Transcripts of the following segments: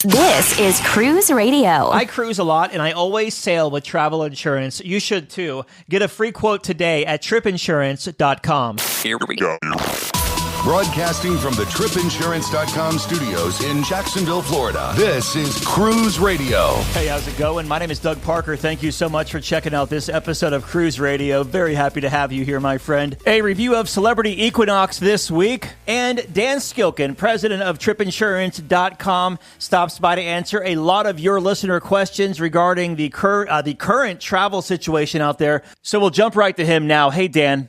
This is Cruise Radio. I cruise a lot, and I always sail with travel insurance. You should too. Get a free quote today at tripinsurance.com. Here we go. Broadcasting from the tripinsurance.com studios in Jacksonville, Florida. This is Cruise Radio. Hey, how's it going? My name is Doug Parker. Thank you so much for checking out this episode of Cruise Radio. Very happy to have you here, my friend. A review of Celebrity Equinox this week. And Dan Skilken, president of tripinsurance.com, stops by to answer a lot of your listener questions regarding the current travel situation out there. So we'll jump right to him now. Hey, Dan.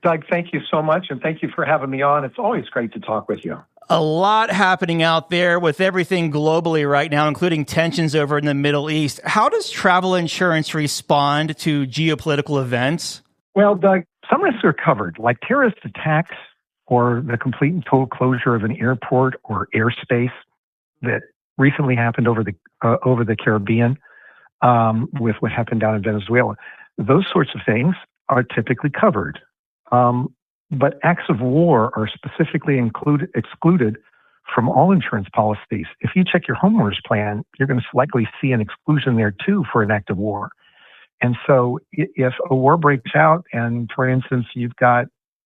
Doug, thank you so much, and thank you for having me on. It's always great to talk with you. A lot happening out there with everything globally right now, including tensions over in the Middle East. How does travel insurance respond to geopolitical events? Well, Doug, some risks are covered, like terrorist attacks or the complete and total closure of an airport or airspace that recently happened over the Caribbean with what happened down in Venezuela. Those sorts of things are typically covered. But acts of war are specifically excluded from all insurance policies. If you check your homeowner's plan, you're going to likely see an exclusion there too for an act of war. And so if a war breaks out and, for instance, you've got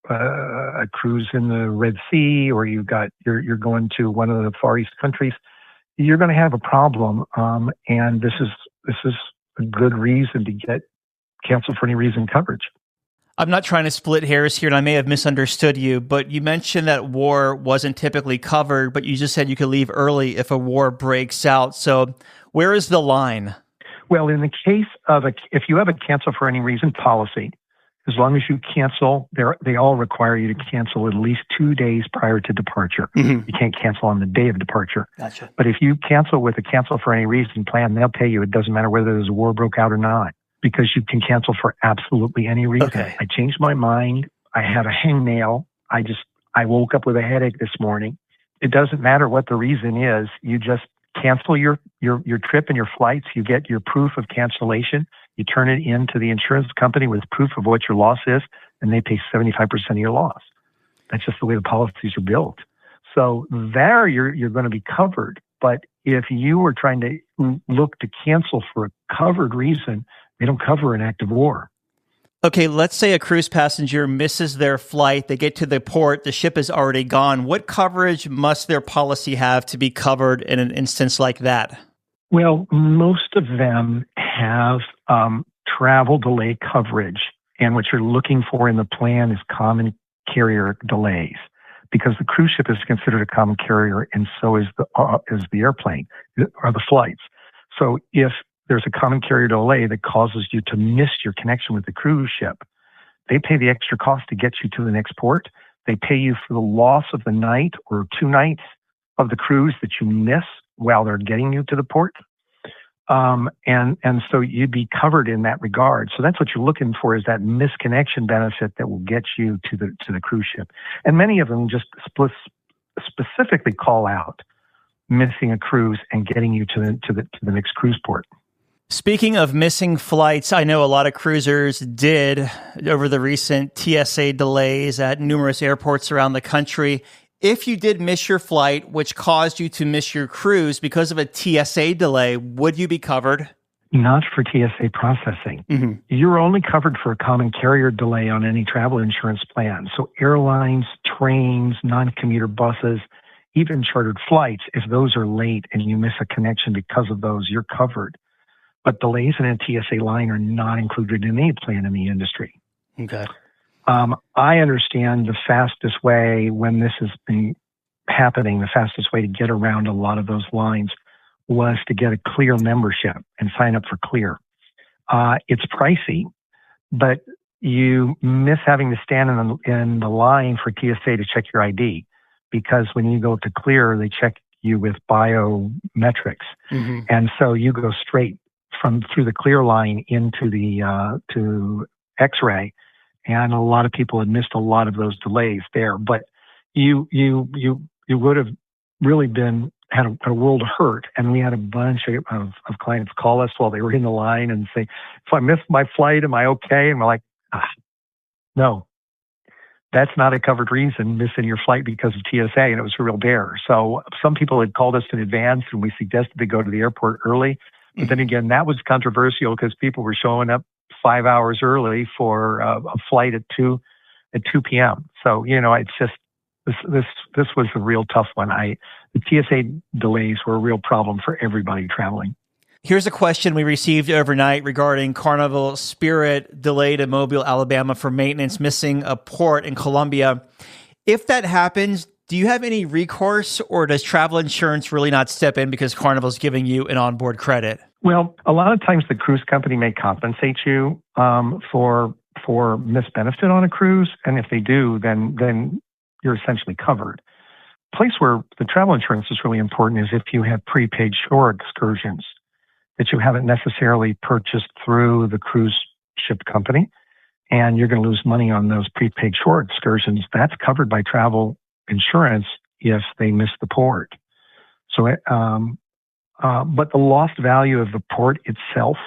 a cruise in the Red Sea or you're going to one of the Far East countries, you're going to have a problem. And this is a good reason to get cancel for any reason coverage. I'm not trying to split hairs here, and I may have misunderstood you, but you mentioned that war wasn't typically covered, but you just said you could leave early if a war breaks out. So where is the line? Well, in the case of if you have a cancel for any reason policy, as long as you cancel, they all require you to cancel at least 2 days prior to departure. Mm-hmm. You can't cancel on the day of departure. Gotcha. But if you cancel with a cancel for any reason plan, they'll pay you. It doesn't matter whether there's a war broke out or not, because you can cancel for absolutely any reason. Okay. I changed my mind. I had a hangnail. I woke up with a headache this morning. It doesn't matter what the reason is. You just cancel your trip and your flights. You get your proof of cancellation. You turn it into the insurance company with proof of what your loss is, and they pay 75% of your loss. That's just the way the policies are built. So there you're going to be covered. But if you were trying to look to cancel for a covered reason, they don't cover an act of war. Okay, let's say a cruise passenger misses their flight. They get to the port. The ship is already gone. What coverage must their policy have to be covered in an instance like that? Well, most of them have travel delay coverage. And what you're looking for in the plan is common carrier delays, because the cruise ship is considered a common carrier, and so is the airplane or the flights. So if there's a common carrier delay that causes you to miss your connection with the cruise ship, they pay the extra cost to get you to the next port. They pay you for the loss of the night or 2 nights of the cruise that you miss while they're getting you to the port. And so you'd be covered in that regard. So that's what you're looking for, is that misconnection benefit that will get you to the cruise ship. And many of them just specifically call out missing a cruise and getting you to the next cruise port. Speaking of missing flights, I know a lot of cruisers did over the recent TSA delays at numerous airports around the country. If you did miss your flight, which caused you to miss your cruise because of a TSA delay, would you be covered? Not for TSA processing. Mm-hmm. You're only covered for a common carrier delay on any travel insurance plan. So airlines, trains, non-commuter buses, even chartered flights, if those are late and you miss a connection because of those, you're covered. But delays in a TSA line are not included in any plan in the industry. Okay. I understand the fastest way, when this has been happening, the fastest way to get around a lot of those lines was to get a Clear membership and sign up for Clear. It's pricey, but you miss having to stand in the line for TSA to check your ID, because when you go to Clear, they check you with biometrics. Mm-hmm. And so you go straight through the Clear line into the to X-ray, and a lot of people had missed a lot of those delays there. But you would have really had a world of hurt. And we had a bunch of clients call us while they were in the line and say, "If I missed my flight, am I okay?" And we're like, no. that's not a covered reason, missing your flight because of TSA, and it was a real dare. So some people had called us in advance, and we suggested they go to the airport early. But then again, that was controversial because people were showing up 5 hours early for a flight at 2 p.m. So, it's just, this was a real tough one. The TSA delays were a real problem for everybody traveling. Here's a question we received overnight regarding Carnival Spirit delayed in Mobile, Alabama for maintenance, missing a port in Colombia. If that happens, do you have any recourse, or does travel insurance really not step in because Carnival's giving you an onboard credit? Well, a lot of times the cruise company may compensate you for missed benefit on a cruise, and if they do, then you're essentially covered. Place where the travel insurance is really important is if you have prepaid shore excursions that you haven't necessarily purchased through the cruise ship company, and you're going to lose money on those prepaid shore excursions. That's covered by travel insurance if they miss the port. So, but the lost value of the port itself,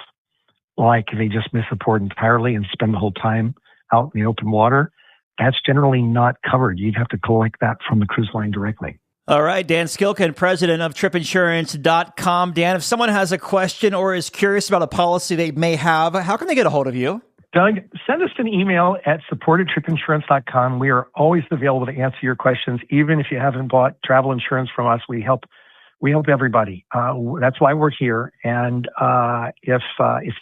like if they just miss the port entirely and spend the whole time out in the open water, that's generally not covered. You'd have to collect that from the cruise line directly. All right, Dan Skilken, president of tripinsurance.com. Dan, if someone has a question or is curious about a policy they may have, how can they get a hold of you? Doug, send us an email at support@tripinsurance.com. We are always available to answer your questions. Even if you haven't bought travel insurance from us, we help everybody. That's why we're here. And if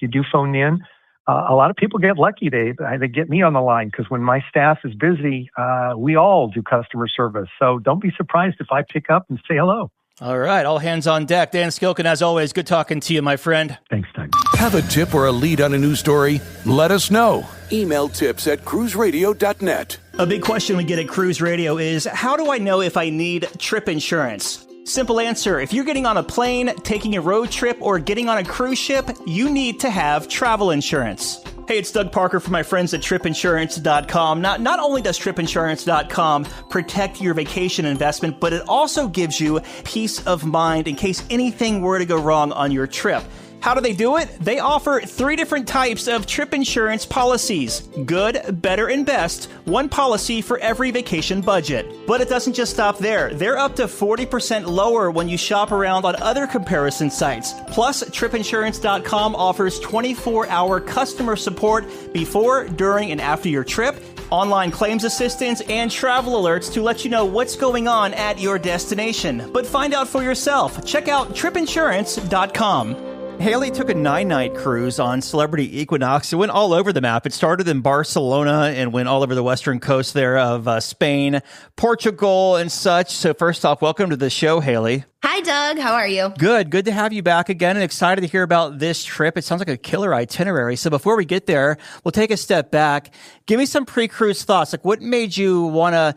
you do phone in, a lot of people get lucky. They get me on the line because when my staff is busy, we all do customer service. So don't be surprised if I pick up and say hello. All right. All hands on deck. Dan Skilken, as always, good talking to you, my friend. Thanks, Doug. Have a tip or a lead on a news story? Let us know. Email tips@cruiseradio.net. A big question we get at Cruise Radio is, how do I know if I need trip insurance? Simple answer. If you're getting on a plane, taking a road trip, or getting on a cruise ship, you need to have travel insurance. Hey, it's Doug Parker from my friends at tripinsurance.com. Not only does tripinsurance.com protect your vacation investment, but it also gives you peace of mind in case anything were to go wrong on your trip. How do they do it? They offer 3 different types of trip insurance policies. Good, better, and best. One policy for every vacation budget. But it doesn't just stop there. They're up to 40% lower when you shop around on other comparison sites. Plus, tripinsurance.com offers 24-hour customer support before, during, and after your trip, online claims assistance, and travel alerts to let you know what's going on at your destination. But find out for yourself. Check out tripinsurance.com. Haley took a 9-night cruise on Celebrity Equinox. It went all over the map. It started in Barcelona and went all over the western coast there of Spain, Portugal, and such. So first off, welcome to the show, Haley. Hi, Doug. How are you? Good. Good to have you back again, and excited to hear about this trip. It sounds like a killer itinerary. So before we get there, we'll take a step back. Give me some pre-cruise thoughts. Like, what made you want to...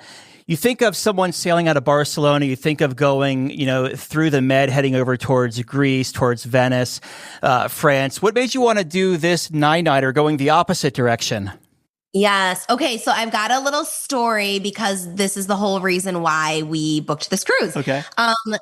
You think of someone sailing out of Barcelona, you think of going, through the Med, heading over towards Greece, towards Venice, France. What made you want to do this 9-nighter going the opposite direction? Yes. Okay. So I've got a little story because this is the whole reason why we booked this cruise. Okay.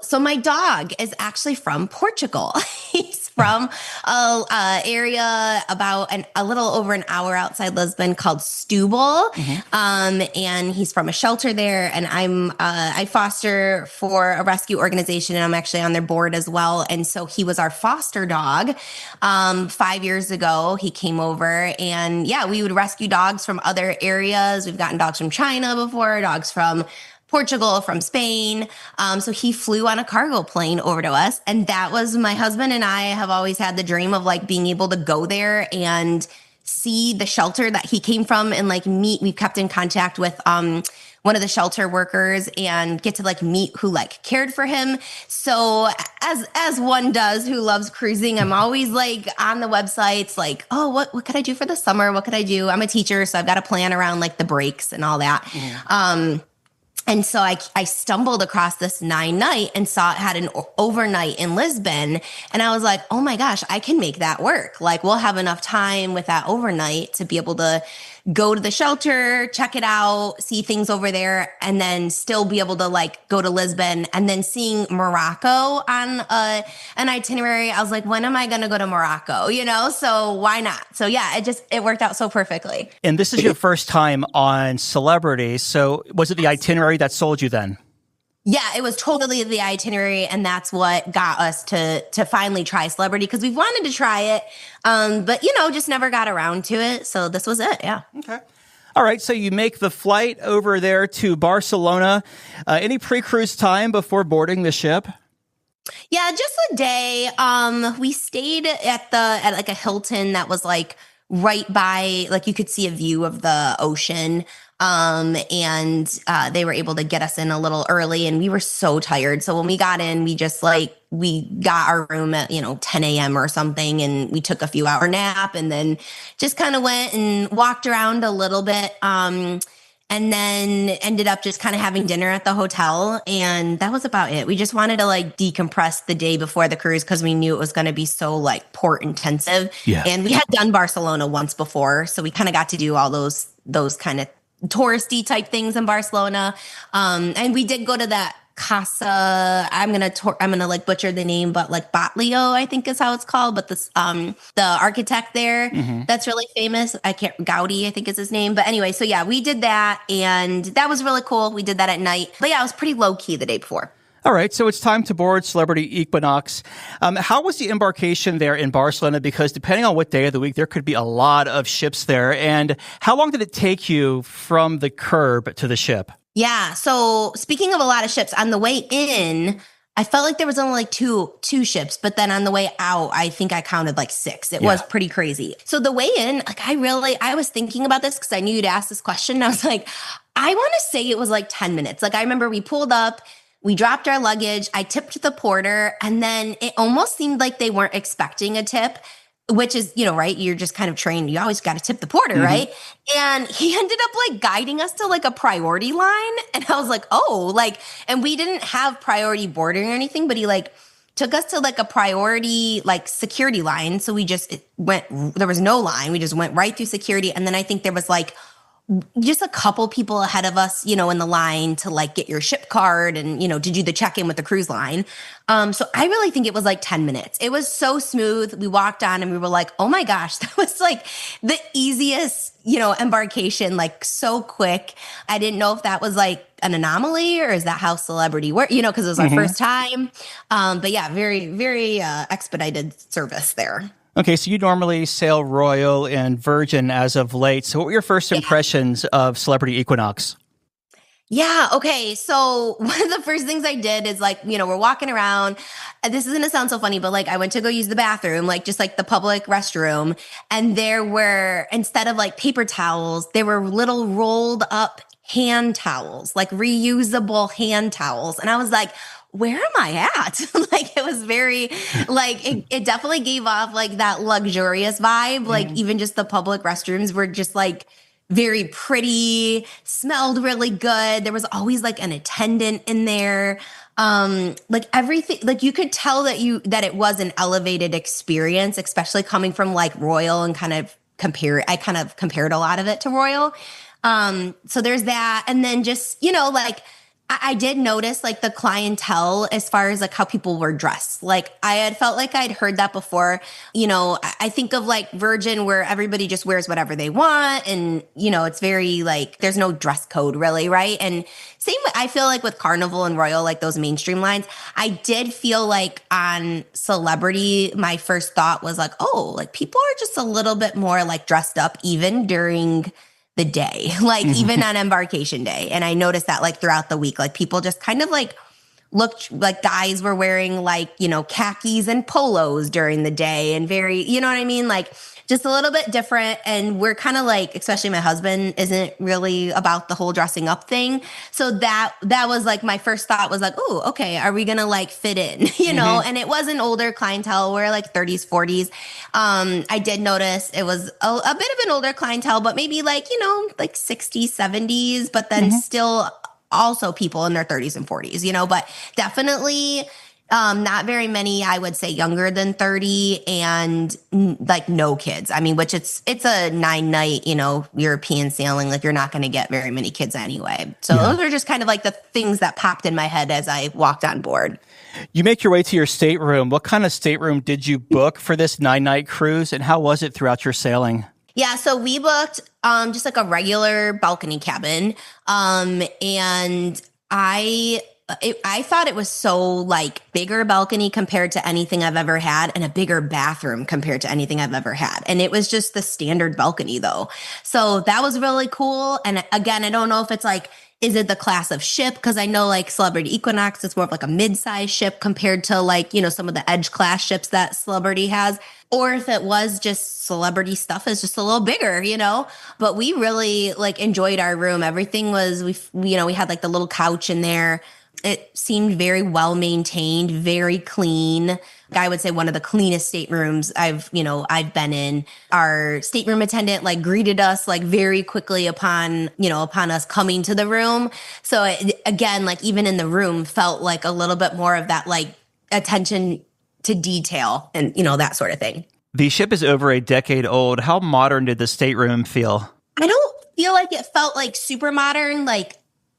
So my dog is actually from Portugal. He's from a area about a little over an hour outside Lisbon called Setúbal. Mm-hmm. And he's from a shelter there. And I foster for a rescue organization, and I'm actually on their board as well. And so he was our foster dog. 5 years ago, he came over, and we would rescue dogs from other areas. We've gotten dogs from China before, dogs from Portugal, from Spain. So he flew on a cargo plane over to us. And that was, my husband and I have always had the dream of being able to go there and see the shelter that he came from and meet. We've kept in contact with one of the shelter workers and get to meet who cared for him. So as one does who loves cruising, I'm always on the websites what could I do for the summer? What could I do? I'm a teacher, so I've got to plan around the breaks and all that. Yeah. And so I stumbled across this 9-night and saw it had an overnight in Lisbon. And I was like, oh my gosh, I can make that work. We'll have enough time with that overnight to be able to go to the shelter, check it out, see things over there, and then still be able to like go to Lisbon. And then seeing Morocco on an itinerary, I was like, when am I going to go to Morocco? So why not? So yeah, it worked out so perfectly. And this is your first time on Celebrity. So was it the itinerary that sold you then? Yeah, it was totally the itinerary, and that's what got us to finally try Celebrity, because we've wanted to try it, but just never got around to it. So this was it. Yeah. Okay. All right. So you make the flight over there to Barcelona. Any pre-cruise time before boarding the ship? Yeah, just a day. We stayed at like a Hilton that was like right by, like you could see a view of the ocean. And they were able to get us in a little early, and we were so tired. So when we got in, we just we got our room at, 10 a.m. or something, and we took a few hour nap, and then just kind of went and walked around a little bit. And then ended up just kind of having dinner at the hotel. And that was about it. We just wanted to like decompress the day before the cruise, because we knew it was going to be so like port intensive. Yeah. And we had done Barcelona once before. So we kind of got to do all those kind of touristy type things in Barcelona. And we did go to that Casa, I'm gonna like butcher the name, but like Batlio, I think is how it's called. But this, the architect there, that's really famous. Gaudi, I think is his name. But anyway, so yeah, we did that, and that was really cool. We did that at night. But yeah, it was pretty low key the day before. All right, so it's time to board Celebrity Equinox. How was the embarkation there in Barcelona? Because depending on what day of the week, there could be a lot of ships there. And how long did it take you from the curb to the ship? Yeah, so speaking of a lot of ships, on the way in, I felt like there was only like two ships, but then on the way out, I think I counted like 6. It was pretty crazy. So the way in, like I was thinking about this because I knew you'd ask this question. And I was like, I want to say it was like 10 minutes. Like I remember we pulled up, we dropped our luggage, I tipped the porter, and then it almost seemed like they weren't expecting a tip, which is, right? You're just kind of trained. You always got to tip the porter, right? And he ended up like guiding us to like a priority line. And I was like, oh, and we didn't have priority boarding or anything, but he like took us to like a priority like security line. So we just there was no line. We just went right through security. And then I think there was like just a couple people ahead of us, in the line to like get your ship card and, to do the check-in with the cruise line. So I really think it was like 10 minutes. It was so smooth. We walked on and we were like, oh my gosh, that was like the easiest, embarkation, like so quick. I didn't know if that was like an anomaly or is that how Celebrity worked, because it was our first time. But yeah, very, very expedited service there. Okay, so you normally sail Royal and Virgin as of late. So what were your first impressions of Celebrity Equinox? Yeah, okay. So one of the first things I did is like, we're walking around. This is going to sound so funny, but like I went to go use the bathroom, like just like the public restroom. And there were, instead of like paper towels, there were little rolled up hand towels, like reusable hand towels. And I was like, where am I at? Like it was very, like it definitely gave off like that luxurious vibe. Like even just the public restrooms were just like very pretty, smelled really good. There was always like an attendant in there. Like everything, like you could tell that it was an elevated experience, especially coming from like Royal and I kind of compared a lot of it to Royal. So there's that. And then just, like I did notice like the clientele as far as like how people were dressed. Like I had felt like I'd heard that before. I think of like Virgin where everybody just wears whatever they want. And, it's very like, there's no dress code really. Right. And same, I feel like with Carnival and Royal, like those mainstream lines, I did feel like on Celebrity, my first thought was like, oh, like people are just a little bit more like dressed up even during the day, like even on embarkation day. And I noticed that like throughout the week, like people just kind of like looked like guys were wearing like, khakis and polos during the day and very, you know what I mean? Like just a little bit different. And we're kind of like, especially my husband isn't really about the whole dressing up thing. So that was like, my first thought was like, oh, okay, are we going to like fit in, And it was an older clientele. We're like 30s, 40s. I did notice it was a bit of an older clientele, but maybe like, like 60s, 70s, but then still also people in their 30s and 40s, but definitely Not very many, I would say younger than 30 and like no kids. I mean, which it's a 9-night, European sailing. Like you're not going to get very many kids anyway. So those are just kind of like the things that popped in my head as I walked on board. You make your way to your stateroom. What kind of stateroom did you book for this 9-night cruise, and how was it throughout your sailing? Yeah, so we booked just like a regular balcony cabin. And I thought it was so like bigger balcony compared to anything I've ever had and a bigger bathroom compared to anything I've ever had. And it was just the standard balcony though. So that was really cool. And again, I don't know if it's like, is it the class of ship? Because I know like Celebrity Equinox, it's more of like a mid-size ship compared to like, some of the edge class ships that Celebrity has. Or if it was just Celebrity stuff is just a little bigger, But we really like enjoyed our room. Everything was, we had like the little couch in there. It seemed very well maintained, very clean. I would say one of the cleanest staterooms I've been in. Our stateroom attendant like greeted us like very quickly upon us coming to the room. So again, like even in the room felt like a little bit more of that like attention to detail and, that sort of thing. The ship is over a decade old. How modern did the stateroom feel? I don't feel like it felt like super modern, like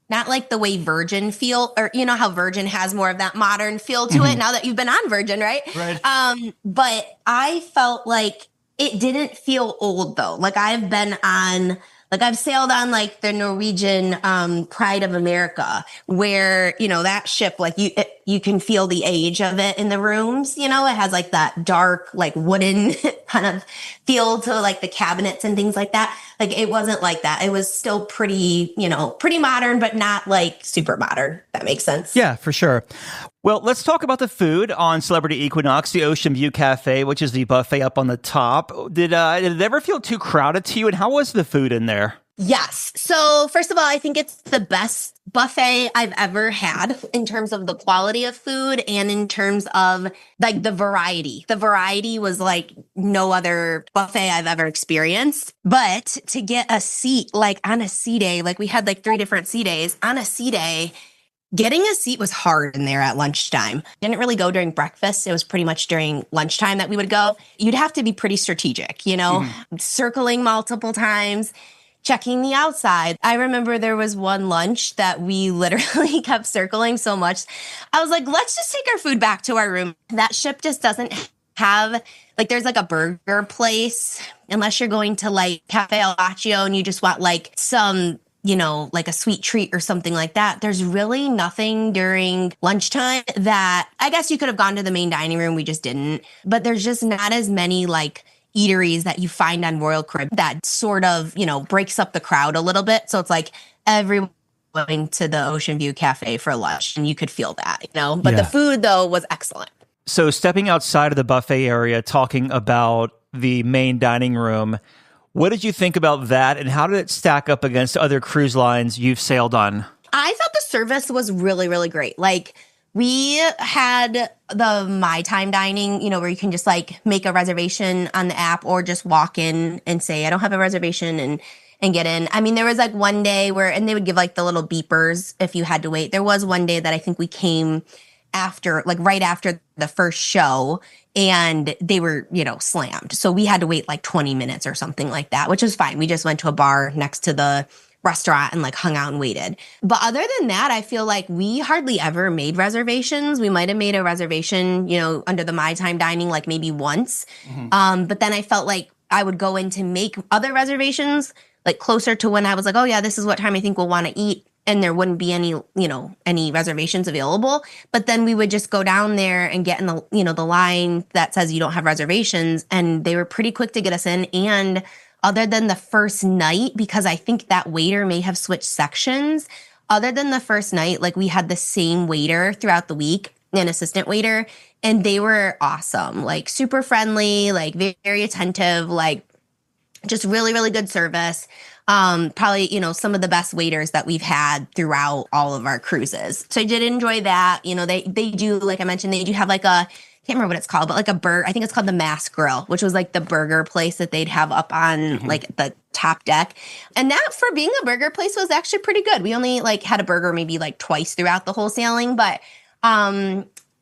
not like the way Virgin feel, or how Virgin has more of that modern feel to it now that you've been on Virgin, right? Right. But I felt like it didn't feel old though. Like I've sailed on like the Norwegian Pride of America, where that ship, like you can feel the age of it in the rooms. It has like that dark, like wooden kind of feel to like the cabinets and things like that. Like it wasn't like that. It was still pretty modern, but not like super modern. That makes sense. Yeah, for sure. Well, let's talk about the food on Celebrity Equinox, the Ocean View Cafe, which is the buffet up on the top. Did it ever feel too crowded to you? And how was the food in there? Yes. So first of all, I think it's the best buffet I've ever had in terms of the quality of food and in terms of like the variety. The variety was like no other buffet I've ever experienced. But to get a seat, like on a sea day, like we had like 3 different sea days on a sea day, getting a seat was hard in there at lunchtime. Didn't really go during breakfast. It was pretty much during lunchtime that we would go. You'd have to be pretty strategic, circling multiple times, checking the outside. I remember there was one lunch that we literally kept circling so much. I was like, let's just take our food back to our room. That ship just doesn't have, like, there's like a burger place, unless you're going to like Cafe Al Accio and you just want like some, like a sweet treat or something like that. There's really nothing during lunchtime that I guess you could have gone to the main dining room. We just didn't. But there's just not as many like eateries that you find on Royal Caribbean that sort of, breaks up the crowd a little bit. So it's like everyone going to the Ocean View Cafe for lunch and you could feel that, But the food though was excellent. So stepping outside of the buffet area, talking about the main dining room, what did you think about that, and how did it stack up against other cruise lines you've sailed on? I thought the service was really, really great. Like, we had the My Time dining, where you can just like make a reservation on the app or just walk in and say, I don't have a reservation and get in. I mean, there was like one day and they would give like the little beepers if you had to wait. There was one day that I think we came after, like right after the first show, and they were, slammed. So we had to wait like 20 minutes or something like that, which was fine. We just went to a bar next to the restaurant and like hung out and waited. But other than that, I feel like we hardly ever made reservations. We might have made a reservation, under the My Time dining, like maybe once. But then I felt like I would go in to make other reservations like closer to when I was like, oh yeah, this is what time I think we'll want to eat. And there wouldn't be any reservations available. But then we would just go down there and get in the, the line that says you don't have reservations. And they were pretty quick to get us in. And other than the first night, because I think that waiter may have switched sections, other than the first night, like we had the same waiter throughout the week, an assistant waiter, and they were awesome, like super friendly, like very, very attentive, like just really, really good service. Probably, some of the best waiters that we've had throughout all of our cruises. So I did enjoy that. They do, like I mentioned, they do have like I can't remember what it's called, but like a burger, I think it's called the Mass Grill, which was like the burger place that they'd have up on like the top deck. And that, for being a burger place, was actually pretty good. We only like had a burger maybe like twice throughout the whole sailing, but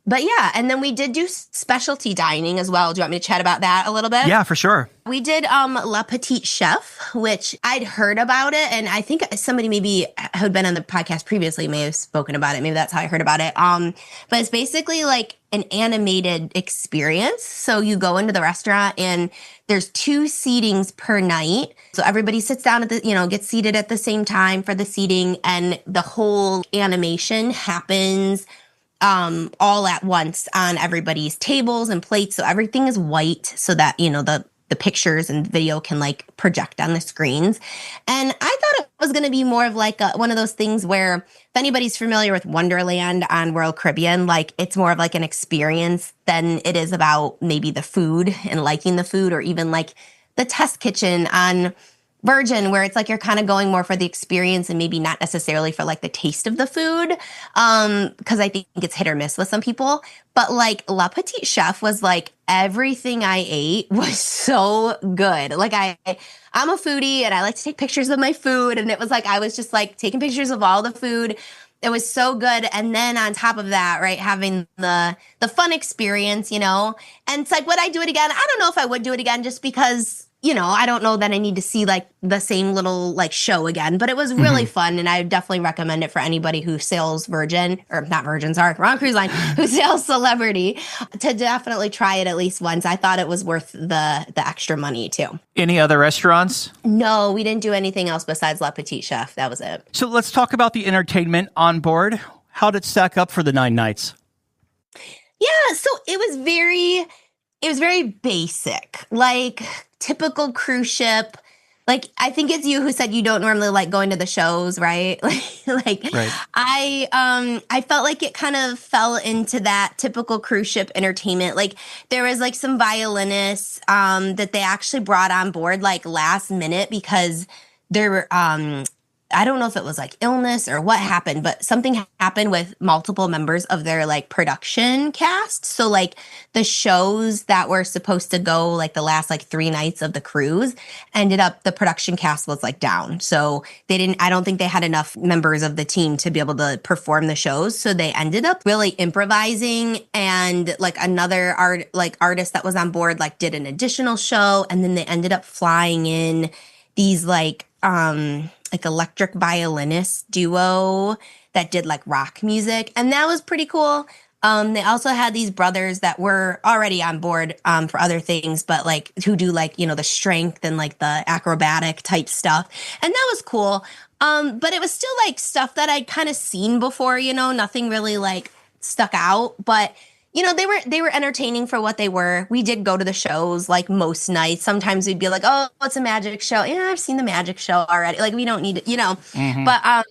But yeah, and then we did do specialty dining as well. Do you want me to chat about that a little bit? Yeah, for sure. We did La Petite Chef, which I'd heard about it, and I think somebody maybe who'd been on the podcast previously may have spoken about it. Maybe that's how I heard about it. But it's basically like an animated experience. So you go into the restaurant and there's 2 seatings per night. So everybody sits down gets seated at the same time for the seating, and the whole animation happens all at once on everybody's tables and plates. So everything is white so that, the pictures and video can like project on the screens. And I thought it was going to be more of like one of those things where if anybody's familiar with Wonderland on Royal Caribbean, like it's more of like an experience than it is about maybe the food and liking the food, or even like the test kitchen on Virgin, where it's like you're kind of going more for the experience and maybe not necessarily for like the taste of the food, because I think it's hit or miss with some people. But like La Petite Chef was like everything I ate was so good. Like I'm a foodie and I like to take pictures of my food, and it was like I was just like taking pictures of all the food. It was so good. And then on top of that, right, having the fun experience, and it's like, would I do it again? I don't know if I would do it again, just because I don't know that I need to see like the same little like show again, but it was really fun. And I would definitely recommend it for anybody who sails Virgin, or not Virgin, sorry, wrong cruise line, who sails Celebrity, to definitely try it at least once. I thought it was worth the extra money too. Any other restaurants? No, we didn't do anything else besides La Petite Chef. That was it. So let's talk about the entertainment on board. How did it stack up for the 9 nights? Yeah, so it was very basic, like typical cruise ship. Like, I think it's you who said you don't normally like going to the shows, right? Right. I felt like it kind of fell into that typical cruise ship entertainment. Like, there was like some violinists that they actually brought on board like last minute because there were I don't know if it was like illness or what happened, but something happened with multiple members of their like production cast. So like the shows that were supposed to go like the last like 3 nights of the cruise ended up, the production cast was like down. So I don't think they had enough members of the team to be able to perform the shows. So they ended up really improvising, and like another artist that was on board like did an additional show. And then they ended up flying in these like electric violinist duo that did like rock music. And that was pretty cool. They also had these brothers that were already on board for other things, but like who do like, the strength and like the acrobatic type stuff. And that was cool. But it was still like stuff that I'd kind of seen before, nothing really like stuck out. But they were entertaining for what they were. We did go to the shows like most nights. Sometimes we'd be like, oh, it's a magic show. Yeah, I've seen the magic show already. Like, we don't need it, But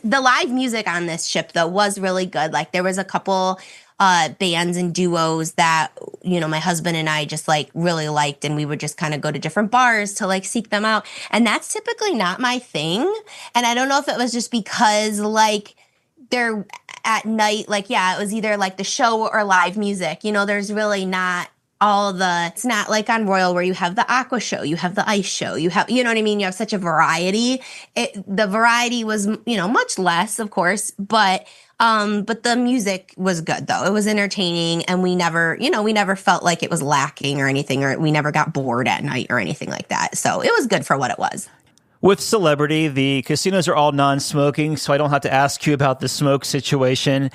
the live music on this ship, though, was really good. Like, there was a couple bands and duos that, my husband and I just like really liked, and we would just kind of go to different bars to like seek them out. And that's typically not my thing. And I don't know if it was just because like they're at night, like, yeah, it was either like the show or live music. There's really not it's not like on Royal where you have the aqua show, you have the ice show, you have, you know what I mean? You have such a variety. The variety was, much less, of course, but the music was good though. It was entertaining, and we never felt like it was lacking or anything, or we never got bored at night or anything like that. So it was good for what it was. With Celebrity, the casinos are all non-smoking, so I don't have to ask you about the smoke situation.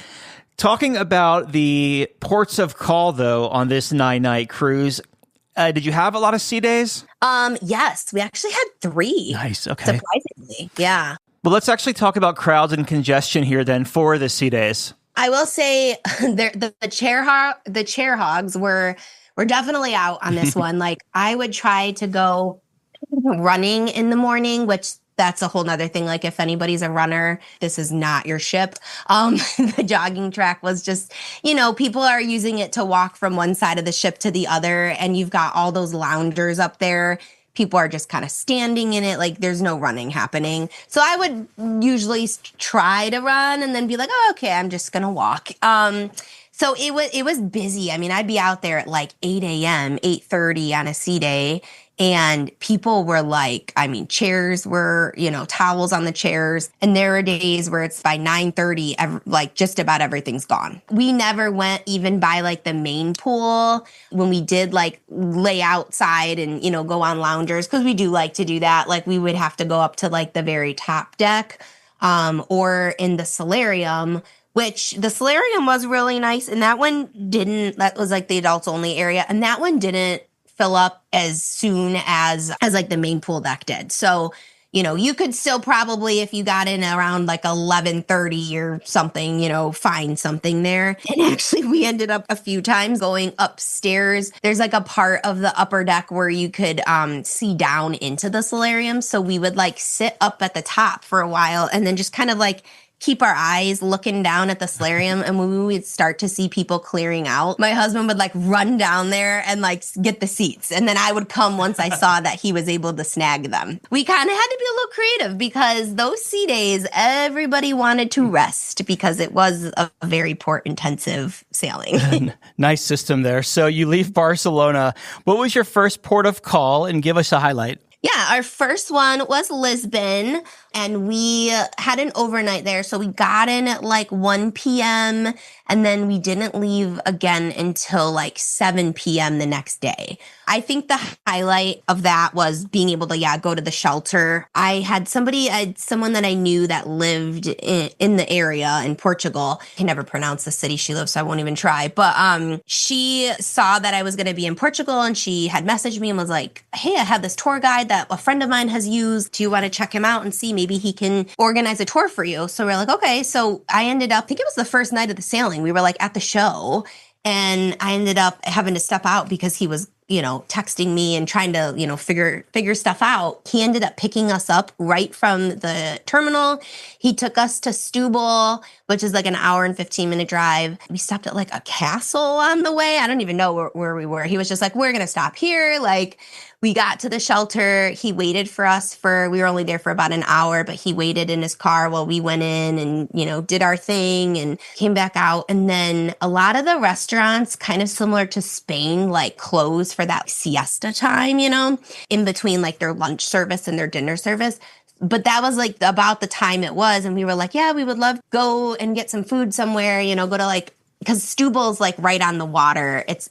Talking about the ports of call, though, on this 9-night cruise, did you have a lot of sea days? Yes, we actually had 3. Nice, okay. Surprisingly, yeah. Well, let's actually talk about crowds and congestion here then for the sea days. I will say the chair hogs were definitely out on this one. Like, I would try to go running in the morning, which that's a whole nother thing. Like, if anybody's a runner, this is not your ship. The jogging track was just, people are using it to walk from one side of the ship to the other. And you've got all those loungers up there. People are just kind of standing in it. Like, there's no running happening. So I would usually try to run and then be like, oh, okay, I'm just going to walk. So it was busy. I mean, I'd be out there at like 8 a.m., 8:30 on a sea day. And people were like, I mean, chairs were, towels on the chairs. And there are days where it's by 9:30, like just about everything's gone. We never went even by like the main pool when we did like lay outside and, go on loungers, because we do like to do that. Like we would have to go up to like the very top deck or in the solarium, which the solarium was really nice. And that was like the adults only area. And that one didn't fill up as soon as like the main pool deck did. So, you could still probably, if you got in around like 11:30 or something, find something there. And actually we ended up a few times going upstairs. There's like a part of the upper deck where you could see down into the solarium. So we would like sit up at the top for a while and then just kind of like keep our eyes looking down at the solarium. And when we would start to see people clearing out, my husband would like run down there and like get the seats. And then I would come once I saw that he was able to snag them. We kind of had to be a little creative because those sea days, everybody wanted to rest because it was a very port intensive sailing. Nice system there. So you leave Barcelona. What was your first port of call? And give us a highlight. Yeah, our first one was Lisbon, and we had an overnight there. So we got in at like 1 p.m. and then we didn't leave again until like 7 p.m. the next day. I think the highlight of that was being able to, go to the shelter. I had someone that I knew that lived in the area in Portugal. I can never pronounce the city she lives, so I won't even try. But she saw that I was going to be in Portugal, and she had messaged me and was like, hey, I have this tour guide that a friend of mine has used. Do you want to check him out and see maybe he can organize a tour for you? So we're like, okay. So I ended up, I think it was the first night of the sailing. We were like at the show, and I ended up having to step out because he was, texting me and trying to, figure stuff out. He ended up picking us up right from the terminal. He took us to Stubble, which is like an hour and 15-minute drive. We stopped at like a castle on the way. I don't even know where we were. He was just like, we're going to stop here. Like, we got to the shelter. He waited for us we were only there for about an hour, but he waited in his car while we went in and, did our thing and came back out. And then a lot of the restaurants, kind of similar to Spain, like close for that siesta time, in between like their lunch service and their dinner service. But that was like about the time it was. And we were like, yeah, we would love to go and get some food somewhere, go to like, because Stubble's like right on the water. It's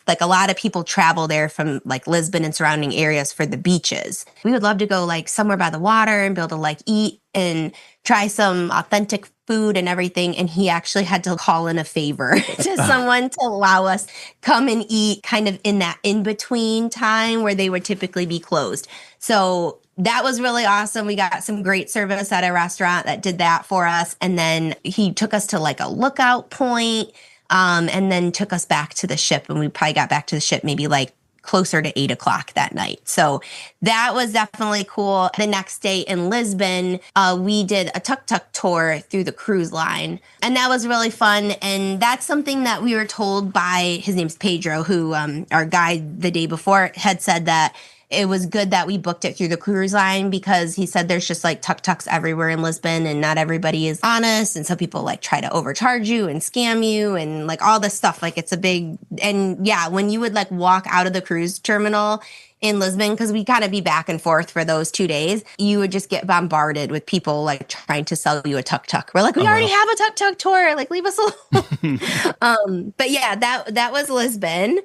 like a lot of people travel there from like Lisbon and surrounding areas for the beaches. We would love to go like somewhere by the water and be able to like eat and try some authentic food and everything. And he actually had to call in a favor to someone to allow us come and eat kind of in that in-between time where they would typically be closed. So that was really awesome. We got some great service at a restaurant that did that for us. And then he took us to like a lookout point, and then took us back to the ship. And we probably got back to the ship maybe like closer to 8 o'clock that night. So that was definitely cool. The next day in Lisbon, we did a tuk-tuk tour through the cruise line. And that was really fun. And that's something that we were told by, his name's Pedro, who our guide the day before had said that it was good that we booked it through the cruise line, because he said there's just like tuk-tuks everywhere in Lisbon and not everybody is honest. And some people like try to overcharge you and scam you and like all this stuff. Like it's a big, and yeah, when you would like walk out of the cruise terminal in Lisbon, because we kind of be back and forth for those 2 days, you would just get bombarded with people like trying to sell you a tuk-tuk. We're like, we already have a tuk-tuk tour. Like, leave us alone. But yeah, that was Lisbon.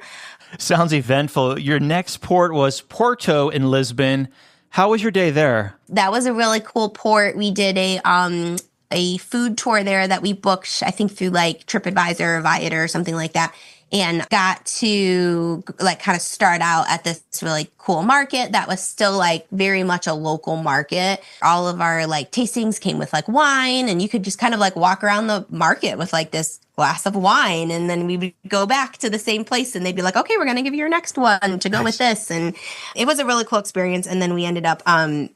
Sounds eventful. Your next port was Porto in Lisbon. How was your day there? That was a really cool port. We did a food tour there that we booked, I think through like TripAdvisor or Viator or something like that, and got to like kind of start out at this really cool market that was still like very much a local market. All of our like tastings came with like wine, and you could just kind of like walk around the market with like this glass of wine, and then we would go back to the same place and they'd be like, okay, we're going to give you your next one to go with this. And it was a really cool experience. And then we ended up and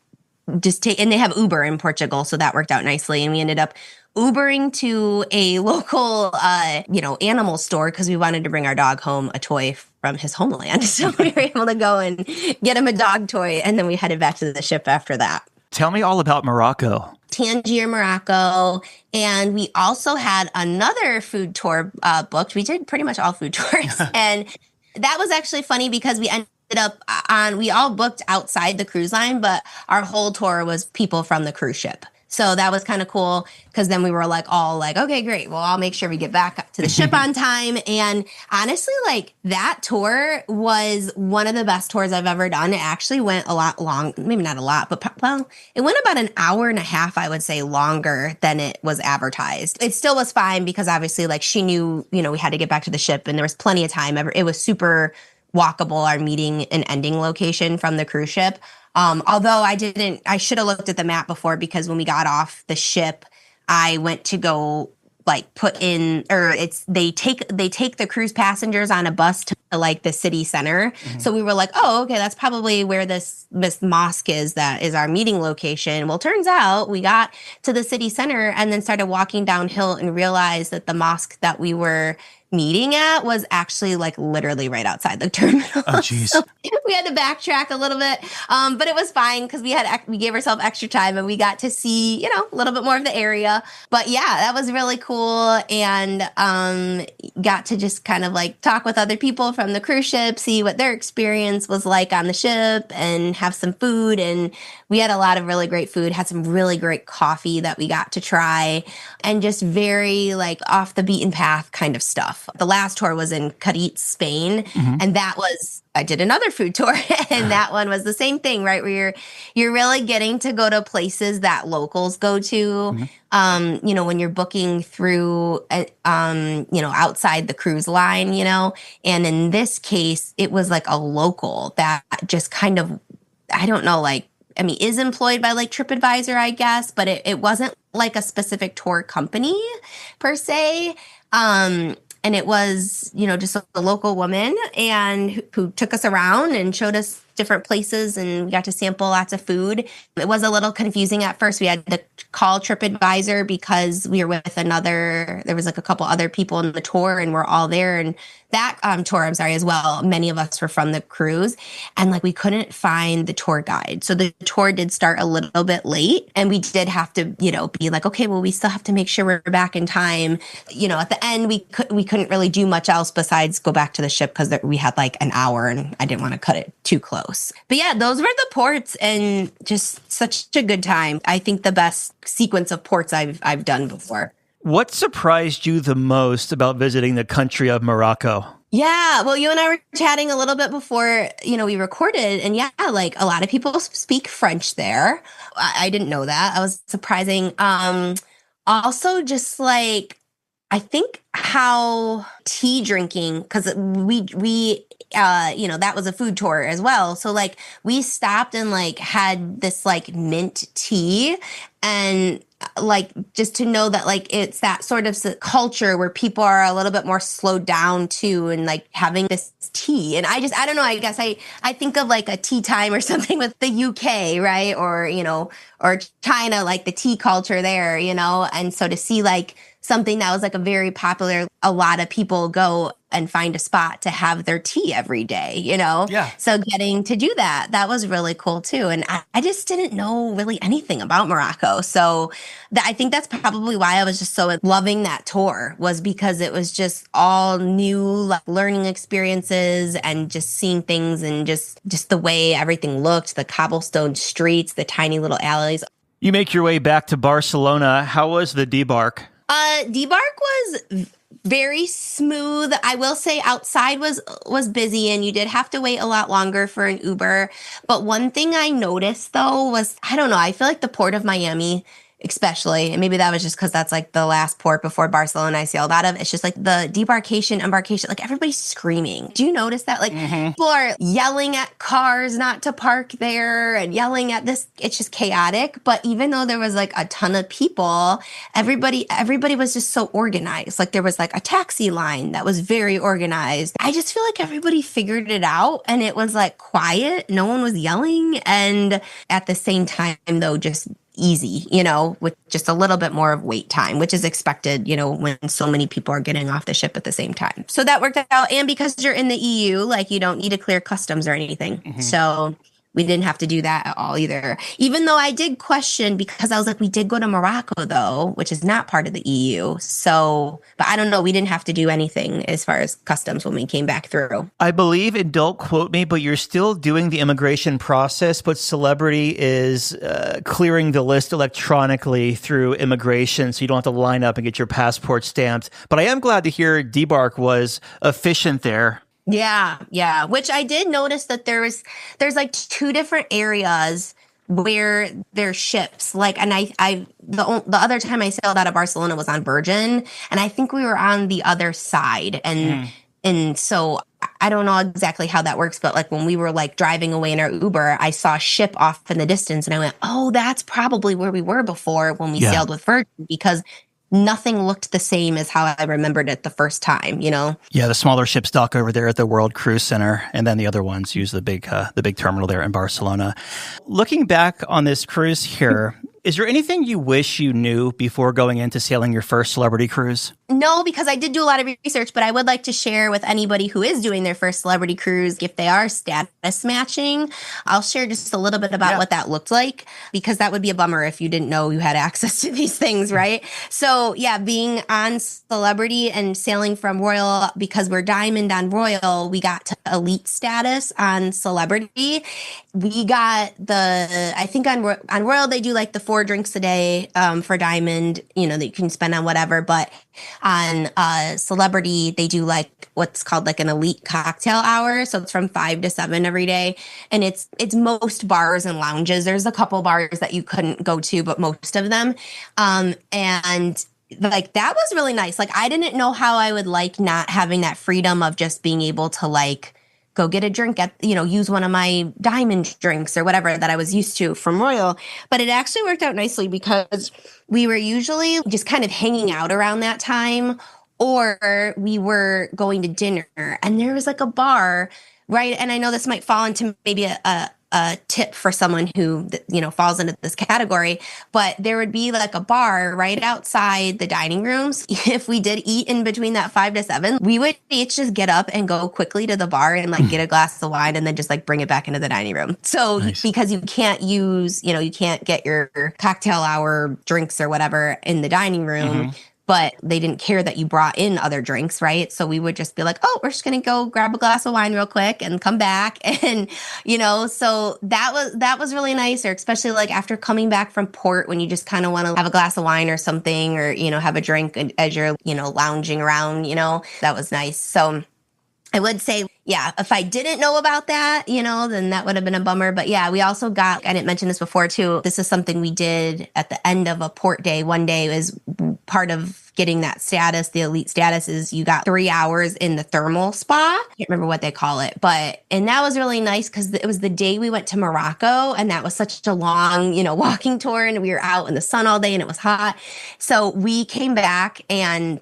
they have Uber in Portugal, so that worked out nicely. And we ended up Ubering to a local, animal store, because we wanted to bring our dog home a toy from his homeland. So we were able to go and get him a dog toy, and then we headed back to the ship after that. Tell me all about Morocco. Tangier, Morocco. And we also had another food tour booked. We did pretty much all food tours. And that was actually funny because we ended up we all booked outside the cruise line, but our whole tour was people from the cruise ship. So that was kind of cool because then we were all like, okay, great. Well, I'll make sure we get back to the ship on time. And honestly, like that tour was one of the best tours I've ever done. It actually went a lot long, maybe not a lot, but it went about an hour and a half, I would say, longer than it was advertised. It still was fine because obviously like she knew, we had to get back to the ship and there was plenty of time. It was super walkable, our meeting and ending location from the cruise ship. Although I should have looked at the map before because when we got off the ship, I went to go like they take the cruise passengers on a bus to like the city center. Mm-hmm. So we were like, oh, okay, that's probably where this mosque is. That is our meeting location. Well, turns out we got to the city center and then started walking downhill and realized that the mosque that we were meeting at was actually like literally right outside the terminal. Oh, geez. So we had to backtrack a little bit, but it was fine because we gave ourselves extra time and we got to see, a little bit more of the area. But yeah, that was really cool, and got to just kind of like talk with other people from the cruise ship, see what their experience was like on the ship, and have some food. And we had a lot of really great food, had some really great coffee that we got to try, and just very like off the beaten path kind of stuff. The last tour was in Cadiz, Spain, and I did another food tour, and that one was the same thing, right? Where you're really getting to go to places that locals go to, when you're booking through, outside the cruise line, and in this case, it was like a local that just kind of, I don't know, is employed by like TripAdvisor, I guess, but it wasn't like a specific tour company per se. And it was, just a local woman and who took us around and showed us different places, and we got to sample lots of food. It was a little confusing at first. We had to call TripAdvisor because we were with there was like a couple other people in the tour, and we're all there. And that tour, as well, many of us were from the cruise, and like we couldn't find the tour guide. So the tour did start a little bit late, and we did have to, be like, okay, well, we still have to make sure we're back in time. At the end, we couldn't really do much else besides go back to the ship because we had like an hour, and I didn't want to cut it too close. But yeah, those were the ports, and just such a good time. I think the best sequence of ports I've done before. What surprised you the most about visiting the country of Morocco? Yeah, well, you and I were chatting a little bit before, we recorded, and yeah, like a lot of people speak French there. I didn't know that. I was surprising. Also, just like, I think how tea drinking, because we that was a food tour as well. So like we stopped and like had this like mint tea, and like just to know that like it's that sort of culture where people are a little bit more slowed down too, and like having this tea. And I don't know, I guess I think of like a tea time or something with the UK, right? Or, or China, like the tea culture there, and so to see like something that was like a very popular, a lot of people go and find a spot to have their tea every day, Yeah. So getting to do that was really cool too. And I just didn't know really anything about Morocco. So I think that's probably why I was just so loving that tour, was because it was just all new learning experiences and just seeing things, and just the way everything looked, the cobblestone streets, the tiny little alleys. You make your way back to Barcelona. How was the debark? Debark was very smooth. I will say outside was busy, and you did have to wait a lot longer for an Uber. But one thing I noticed though was, I don't know, I feel like the port of Miami especially, and maybe that was just because that's like the last port before Barcelona I sailed out of. It's just like the embarkation, like everybody's screaming. Do you notice that? Like people are yelling at cars not to park there and yelling at this. It's just chaotic. But even though there was like a ton of people, everybody was just so organized. Like there was like a taxi line that was very organized. I just feel like everybody figured it out, and it was like quiet. No one was yelling. And at the same time though, just easy, with just a little bit more of wait time, which is expected, when so many people are getting off the ship at the same time. So that worked out. And because you're in the EU, like you don't need to clear customs or anything. So we didn't have to do that at all either. Even though I did question, because I was like, we did go to Morocco though, which is not part of the EU. So, but I don't know. We didn't have to do anything as far as customs when we came back through. I believe, and don't quote me, but you're still doing the immigration process, but Celebrity is clearing the list electronically through immigration, so you don't have to line up and get your passport stamped. But I am glad to hear Debark was efficient there. Yeah. Which I did notice that there's like 2 different areas where there's ships. Like, and the other time I sailed out of Barcelona was on Virgin, and I think we were on the other side. And so I don't know exactly how that works, but like when we were like driving away in our Uber, I saw a ship off in the distance, and I went, oh, that's probably where we were before when we sailed with Virgin, because nothing looked the same as how I remembered it the first time, you know? Yeah, the smaller ships dock over there at the World Cruise Center, and then the other ones use the big terminal there in Barcelona. Looking back on this cruise here, is there anything you wish you knew before going into sailing your first celebrity cruise? No, because I did do a lot of research, but I would like to share with anybody who is doing their first celebrity cruise, if they are status matching, I'll share just a little bit about what that looked like, because that would be a bummer if you didn't know you had access to these things, right? So yeah, being on Celebrity and sailing from Royal, because we're Diamond on Royal, we got to elite status on Celebrity. We got I think on Royal, they do like the 4 drinks a day for Diamond, you know, that you can spend on whatever, but on Celebrity, they do like what's called like an elite cocktail hour. So it's from 5 to 7 every day. And it's most bars and lounges. There's a couple bars that you couldn't go to, but most of them. And like, that was really nice. Like, I didn't know how I would like not having that freedom of just being able to like go get a drink use one of my Diamond drinks or whatever that I was used to from Royal. But it actually worked out nicely because we were usually just kind of hanging out around that time, or we were going to dinner, and there was like a bar, right? And I know this might fall into maybe a tip for someone who, falls into this category, but there would be like a bar right outside the dining rooms. If we did eat in between that 5 to 7, we would each just get up and go quickly to the bar and like get a glass of wine and then just like bring it back into the dining room. So because you can't use, you can't get your cocktail hour drinks or whatever in the dining room. But they didn't care that you brought in other drinks, right? So we would just be like, oh, we're just going to go grab a glass of wine real quick and come back. And, so that was really nice, or especially like after coming back from port, when you just kind of want to have a glass of wine or something, or, have a drink as you're, lounging around, that was nice. So I would say, yeah, if I didn't know about that, then that would have been a bummer. But yeah, we also I didn't mention this before too. This is something we did at the end of a port day. One day is part of getting that status, the elite status, is you got 3 hours in the thermal spa. I can't remember what they call it, and that was really nice because it was the day we went to Morocco, and that was such a long, walking tour, and we were out in the sun all day and it was hot. So we came back and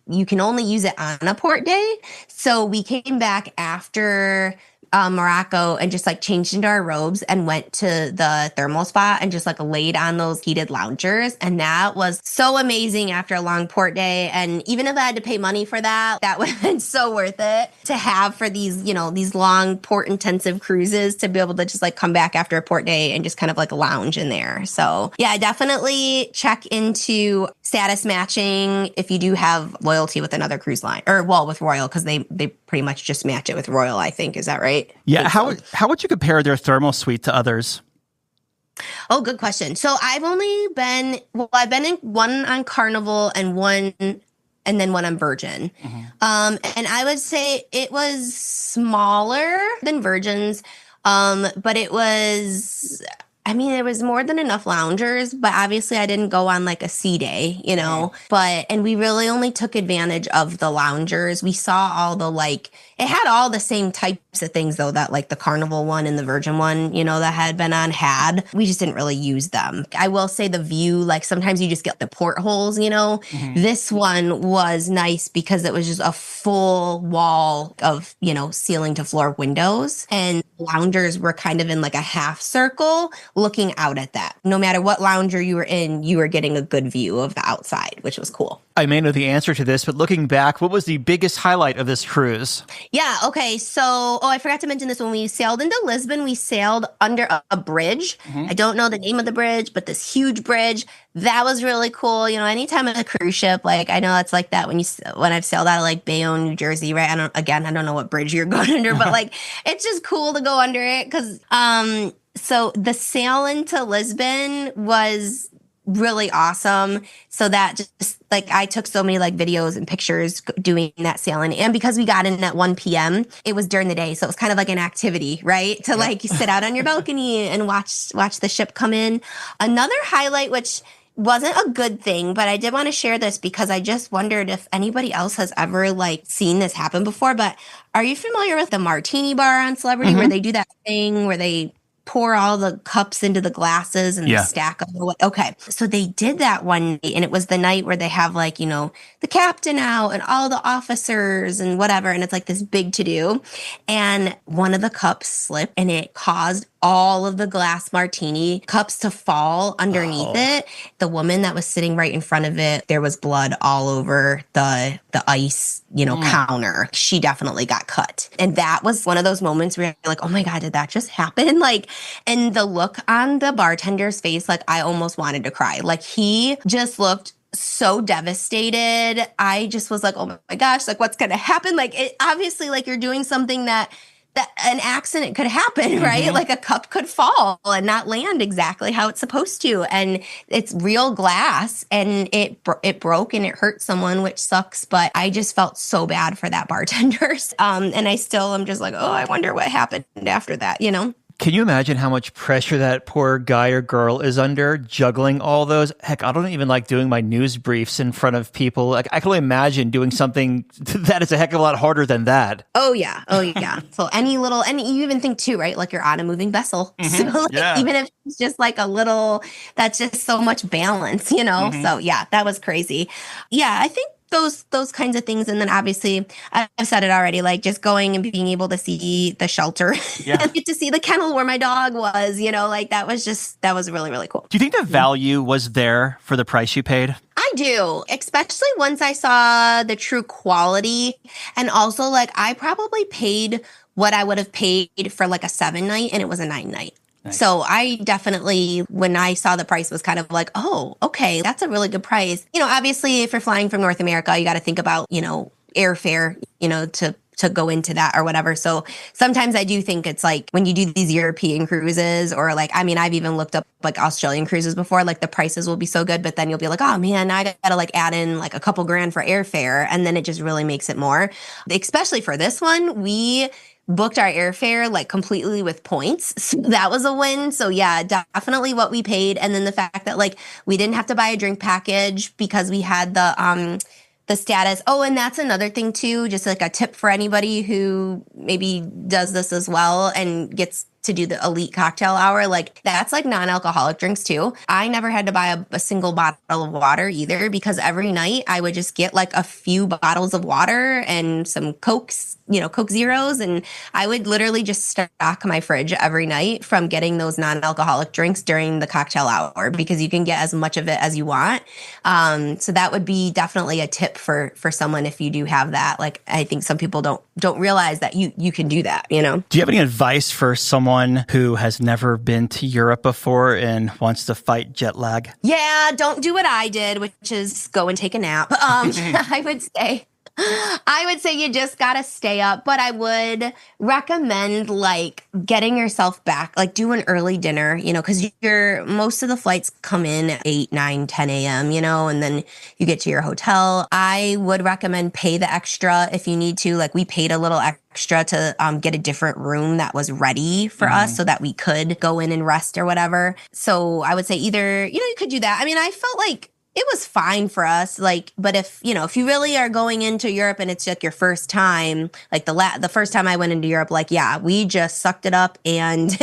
you can only use it on a port day. So we came back after Morocco and just like changed into our robes and went to the thermal spa and just like laid on those heated loungers. And that was so amazing after a long port day. And even if I had to pay money for that would have been so worth it to have for these, these long port intensive cruises, to be able to just like come back after a port day and just kind of like lounge in there. So yeah, definitely check into status matching if you do have loyalty with another cruise line, or with Royal, because they pretty much just match it with Royal, I think. Is that right? Yeah. How would you compare their thermal suite to others? Oh, good question. So I've been in one on Carnival and then one on Virgin. And I would say it was smaller than Virgin's, but it was... there was more than enough loungers, but obviously I didn't go on like a sea day, and we really only took advantage of the loungers. We saw all the it had all the same types of things though that like the Carnival one and the Virgin one, that had been on had. We just didn't really use them. I will say the view, like sometimes you just get the portholes, This one was nice because it was just a full wall of, ceiling to floor windows, and loungers were kind of in like a half circle looking out at that. No matter what lounger you were in, you were getting a good view of the outside, which was cool. I may know the answer to this, but looking back, what was the biggest highlight of this cruise? Yeah, okay. So I forgot to mention this. When we sailed into Lisbon, we sailed under a bridge. I don't know the name of the bridge, but this huge bridge. That was really cool. You know, anytime on a cruise ship, like I know it's like that when I've sailed out of like Bayonne, New Jersey, right? I don't know what bridge you're going under, but like it's just cool to go under it because so the sail into Lisbon was really awesome. So that just like I took so many like videos and pictures doing that sailing. And because we got in at 1 p.m., it was during the day. So it was kind of like an activity, right? To like sit out on your balcony and watch the ship come in. Another highlight, which wasn't a good thing, but I did want to share this because I just wondered if anybody else has ever like seen this happen before. But are you familiar with the martini bar on Celebrity where they do that thing where they pour all the cups into the glasses and stack them? Okay. So they did that one night, and it was the night where they have like, you know, the captain out and all the officers and whatever. And it's like this big to do. And one of the cups slipped and it caused all of the glass martini cups to fall underneath it. The woman that was sitting right in front of it, there was blood all over the ice, you know, counter. She definitely got cut. And that was one of those moments where you're like, oh my God, did that just happen? Like, and the look on the bartender's face, like I almost wanted to cry. Like he just looked so devastated. I just was like, oh my gosh, like what's going to happen? Like it obviously like you're doing something that an accident could happen, right? Like a cup could fall and not land exactly how it's supposed to. And it's real glass and it broke and it hurt someone, which sucks. But I just felt so bad for that bartender. And I still am just like, oh, I wonder what happened after that, you know? Can you imagine how much pressure that poor guy or girl is under juggling all those? Heck, I don't even like doing my news briefs in front of people. Like I can only imagine doing something that is a heck of a lot harder than that. Oh yeah. So and you even think too, right? Like you're on a moving vessel. So like, even if it's just like a little, that's just so much balance, you know? So yeah, that was crazy. Yeah, I think those kinds of things. And then obviously I've said it already, like just going and being able to see the shelter and get to see the kennel where my dog was, you know, like that was really, really cool. Do you think the value was there for the price you paid? I do, especially once I saw the true quality. And also like I probably paid what I would have paid for like a 7-night and it was a 9-night. Nice. So I definitely, when I saw the price, was kind of like, oh, okay, that's a really good price. You know, obviously, if you're flying from North America, you got to think about, you know, airfare, you know, to go into that or whatever. So sometimes I do think it's like when you do these European cruises or like, I mean, I've even looked up like Australian cruises before, like the prices will be so good, but then you'll be like, oh man, I got to like add in like a couple grand for airfare. And then it just really makes it more, especially for this one. We booked our airfare like completely with points. So that was a win. So yeah, definitely what we paid. And then the fact that like we didn't have to buy a drink package because we had the status. Oh, and that's another thing too, just like a tip for anybody who maybe does this as well and gets to do the elite cocktail hour. Like that's like non-alcoholic drinks too. I never had to buy a single bottle of water either because every night I would just get like a few bottles of water and some Cokes, you know, Coke Zeros. And I would literally just stock my fridge every night from getting those non-alcoholic drinks during the cocktail hour because you can get as much of it as you want. So that would be definitely a tip for someone if you do have that. Like I think some people don't realize that you can do that, you know? Do you have any advice for someone who has never been to Europe before and wants to fight jet lag? Yeah, don't do what I did, which is go and take a nap. I would say you just got to stay up, but I would recommend like getting yourself back, like do an early dinner, you know, because most of the flights come in at 8, 9, 10 a.m., you know, and then you get to your hotel. I would recommend pay the extra if you need to. Like we paid a little extra to get a different room that was ready for us so that we could go in and rest or whatever. So I would say either, you know, you could do that. I mean, I felt like it was fine for us, like, but if you really are going into Europe and it's like your first time, like the first time I went into Europe, like, yeah, we just sucked it up and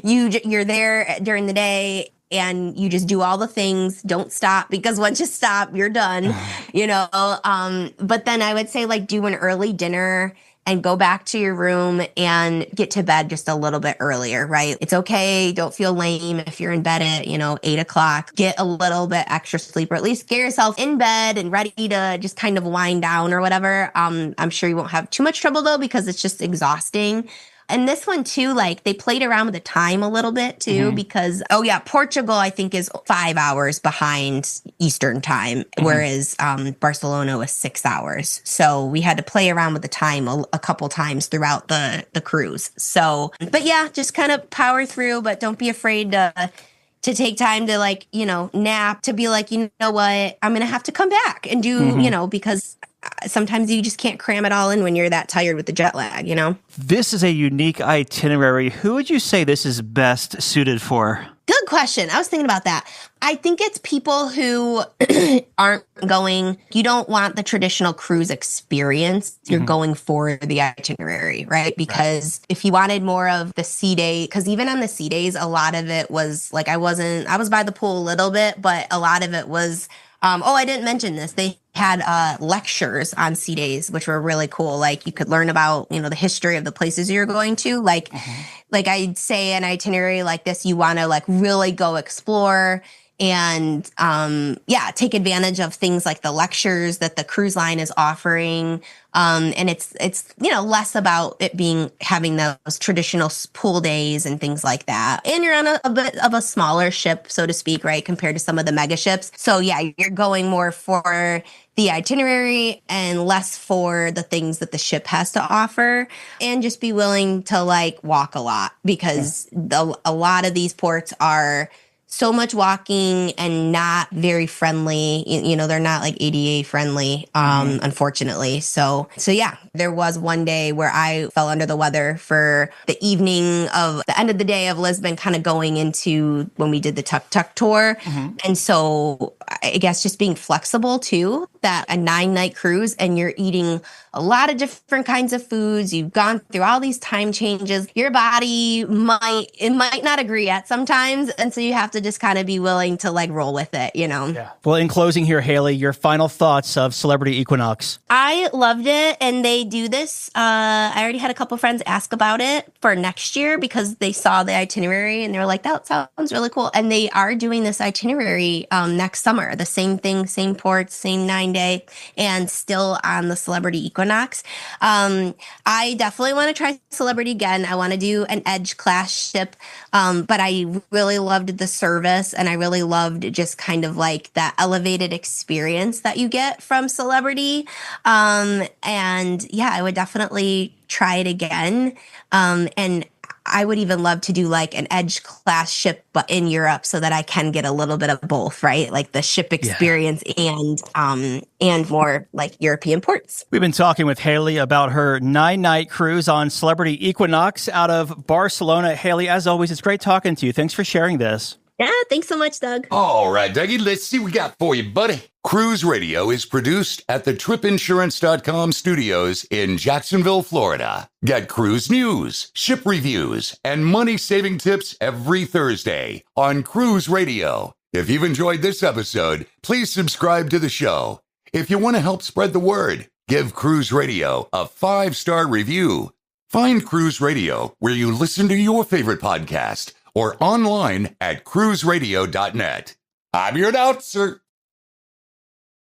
you're there during the day and you just do all the things, don't stop because once you stop, you're done, you know? But then I would say like do an early dinner and go back to your room and get to bed just a little bit earlier, right? It's okay. Don't feel lame if you're in bed at, 8 o'clock. Get a little bit extra sleep, or at least get yourself in bed and ready to just kind of wind down or whatever. I'm sure you won't have too much trouble though, because it's just exhausting. And this one too, like they played around with the time a little bit too, because, Portugal, I think, is 5 hours behind Eastern time, whereas Barcelona was 6 hours. So we had to play around with the time a couple times throughout the cruise. So, but yeah, just kind of power through, but don't be afraid to take time to nap, to be like, you know what, I'm going to have to come back and do, because sometimes you just can't cram it all in when you're that tired with the jet lag, This is a unique itinerary. Who would you say this is best suited for? Good question. I was thinking about that. I think it's people who aren't going, you don't want the traditional cruise experience. You're going for the itinerary, right? Because if you wanted more of the sea day, because even on the sea days, a lot of it was like, I was by the pool a little bit, but a lot of it was, I didn't mention this. They had lectures on sea days, which were really cool. Like you could learn about, the history of the places you're going to. Like I'd say an itinerary like this, you want to really go explore and take advantage of things like the lectures that the cruise line is offering. And it's less about it having those traditional pool days and things like that. And you're on a bit of a smaller ship, so to speak, right, compared to some of the mega ships. So yeah, you're going more for the itinerary and less for the things that the ship has to offer, and just be willing to walk a lot, because a lot of these ports are so much walking and not very friendly. They're not ADA friendly, unfortunately. So yeah, there was one day where I fell under the weather for the evening of the end of the day of Lisbon, kind of going into when we did the tuk-tuk tour. And so I guess just being flexible too, that a 9-night cruise and you're eating a lot of different kinds of foods. You've gone through all these time changes. Your body might not agree yet sometimes. And so you have to just kind of be willing to roll with it, Yeah. Well, in closing here, Haley, your final thoughts of Celebrity Equinox. I loved it. And they do this. I already had a couple friends ask about it for next year because they saw the itinerary and they were like, that sounds really cool. And they are doing this itinerary next summer. The same thing, same ports, same 9-day, and still on the Celebrity Equinox. I definitely want to try Celebrity again. I want to do an Edge class ship. But I really loved the service, and I really loved just kind of that elevated experience that you get from Celebrity. And yeah, I would definitely try it again. And I would even love to do an Edge class ship, but in Europe, so that I can get a little bit of both, right? Like the ship experience and more European ports. We've been talking with Haley about her 9-night cruise on Celebrity Equinox out of Barcelona. Haley, as always, it's great talking to you. Thanks for sharing this. Yeah, thanks so much, Doug. All right, Dougie, let's see what we got for you, buddy. Cruise Radio is produced at the tripinsurance.com studios in Jacksonville, Florida. Get cruise news, ship reviews, and money-saving tips every Thursday on Cruise Radio. If you've enjoyed this episode, please subscribe to the show. If you want to help spread the word, give Cruise Radio a 5-star review. Find Cruise Radio where you listen to your favorite podcast or online at cruiseradio.net. I'm your announcer,